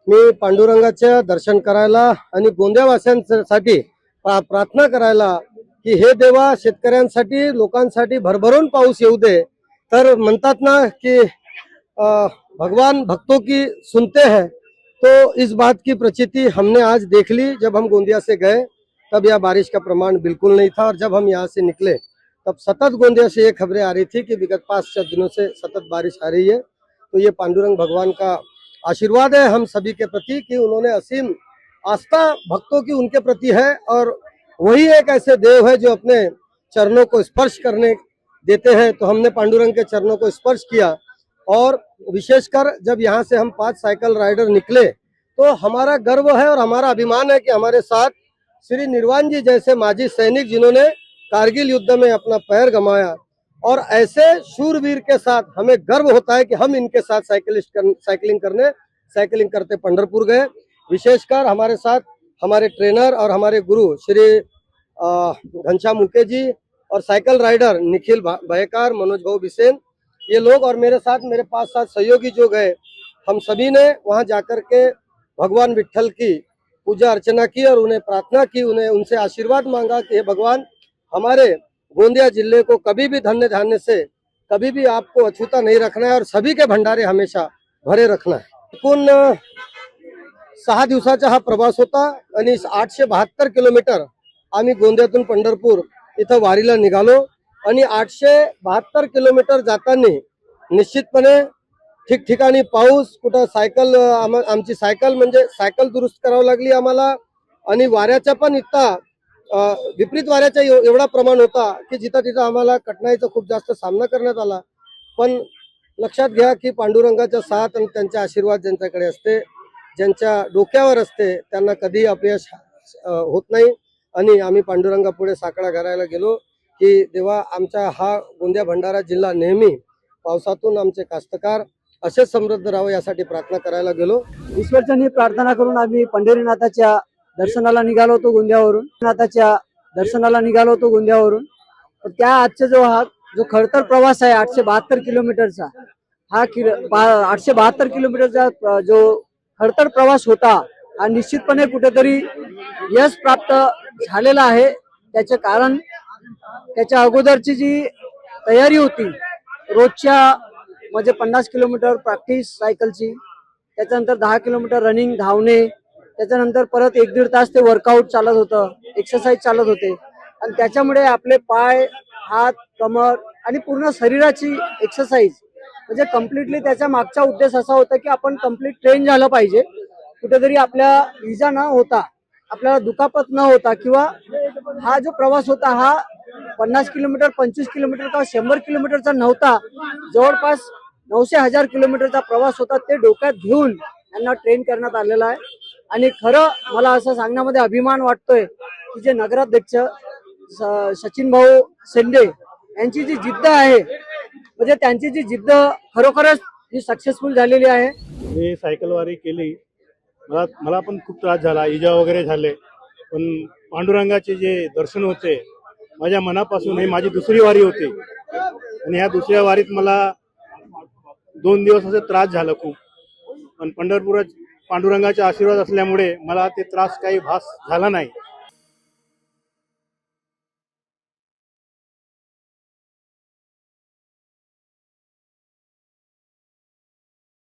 मी पांडुरंगाच्या दर्शन करायला आणि गोंदियावासियांसाठी प्रार्थना करायला की हे देवा शेतकऱ्यांसाठी लोकांसाठी भरभरून पाऊस येऊ दे। तर म्हणतात ना की भगवान भक्तों की सुनते हैं, तो इस बात की प्रचिति हमने आज देख ली। जब हम गोंदिया से गए तब यह बारिश का प्रमाण बिल्कुल नहीं था, और जब हम यहाँ से निकले तब सतत गोंदिया से ये खबरें आ रही थी कि विगत 5-6 दिनों से सतत बारिश आ रही है। तो ये पांडुरंग भगवान का आशीर्वाद है हम सभी के प्रति कि उन्होंने असीम आस्था भक्तों की उनके प्रति है, और वही एक ऐसे देव है जो अपने चरणों को स्पर्श करने देते हैं। तो हमने पांडुरंग के चरणों को स्पर्श किया, और विशेषकर जब यहाँ से हम 5 साइकिल राइडर निकले तो हमारा गर्व है और हमारा अभिमान है कि हमारे साथ श्री निर्वाण जी जैसे माजी सैनिक जिन्होंने कारगिल युद्ध में अपना पैर गंवाया, और ऐसे शूरवीर के साथ हमें गर्व होता है कि हम इनके साथ साइकिलिंग करते पंढरपुर गए। विशेषकर हमारे साथ हमारे ट्रेनर और हमारे गुरु श्री घनश्याम मुके जी और साइकिल राइडर निखिल भयकार, मनोज भाऊ बिसेन, ये लोग और मेरे साथ मेरे 5-7 सहयोगी जो गए, हम सभी ने वहां जाकर के भगवान विट्ठल की पूजा अर्चना की और उन्हें प्रार्थना की, उन्हें उनसे आशीर्वाद मांगा कि हे भगवान हमारे गोंदिया जिले को कभी भी धन्य धान्य से कभी भी आपको अछूता नहीं रखना है और सभी के भंडारे हमेशा भरे रखना है। एकूण 6 दिवसाचा हा प्रवास होता आणि 872 किलोमीटर आम्ही गोंदियातून पंढरपूर इथं वारीला निघालो, आणि 872 किलोमीटर जाताना निश्चितपणे ठिकठिकाणी पाऊस, कुठं सायकल आमची सायकल म्हणजे सायकल दुरुस्त करावी लागली आम्हाला, आणि वाऱ्याचा पण इतका विपरीत वाऱ्याचा एवढा प्रमाण होता की जिथं तिथं आम्हाला कठीणाईचा खूप जास्त सामना करण्यात आला। पण लक्षात घ्या की पांडुरंगाचा साथ आणि त्यांचा आशीर्वाद ज्यांच्याकडे असते, ज्यांच्या डोक्यावर असते, त्यांना कधी अपयश होत नाही। आणि आम्ही पांडुरंगापुढे साकडा करायला गेलो की देवा आमचा हा गोंदिया भंडारा जिल्हा नेहमी पावसातून आमचे कास्तकार असे समृद्ध राहावं यासाठी प्रार्थना करायला गेलो। ईश्वरचरणी प्रार्थना करून आम्ही पंढरीनाथाच्या दर्शनाला निघालो होतो गोंदियावरून। नाथाच्या दर्शनाला निघालो होतो गोंदियावरून। त्या आजचा जो खडतर प्रवास आहे 872 किलोमीटरचा, हा 872 किलोमीटरचा जो खडतर प्रवास होता हा निश्चितपणे कुठेतरी यश प्राप्त झालेला आहे। त्याचे कारण त्याच्या अगोदरची जी तयारी होती, रोजच्या म्हणजे 50 किलोमीटर प्रॅक्टिस सायकलची, त्याच्यानंतर 10 किलोमीटर रनिंग धावणे, त्याच्यानंतर परत 1-1.5 तास ते वर्कआउट चालत होतं, एक्सरसाइज चालत होते, आणि त्याच्यामुळे आपले पाय, हात, कमर आणि पूर्ण शरीराची एक्सरसाइज म्हणजे कम्प्लिटली त्याच्या मागचा उद्देश असा होता की आपण कम्प्लीट ट्रेन झालं पाहिजे, कुठेतरी आपल्या इजा न होता, आपल्याला दुखापत न होता, किंवा हा जो प्रवास होता हा 50 किलोमीटर 25 किलोमीटर किंवा 100 किलोमीटरचा नव्हता, जवळपास 900-1000 किलोमीटरचा प्रवास होता। ते डोक्यात घेऊन यांना ट्रेन करण्यात आलेला आहे। आणि खरं मला असं सांगण्यामध्ये अभिमान वाटतोय की जे नगराध्यक्ष सचिन भाऊ शेंडे यांची जी जिद्द आहे, म्हणजे त्यांची जी जिद्द खरोखरच ही सक्सेसफुल झालेली आहे। मी सायकलवारी केली, मला पण खूप त्रास झाला, इजा वगैरे झाले, पण पांडुरंगाचे जे दर्शन होते माझ्या मनापासून, ही माझी दुसरी वारी होती, आणि ह्या दुसऱ्या वारीत मला 2 दिवस असे त्रास झाला खूप, पण पंढरपुरात पांडुरंगाचा आशीर्वाद असल्यामुळे मला ते त्रास काही भास झाला नाही।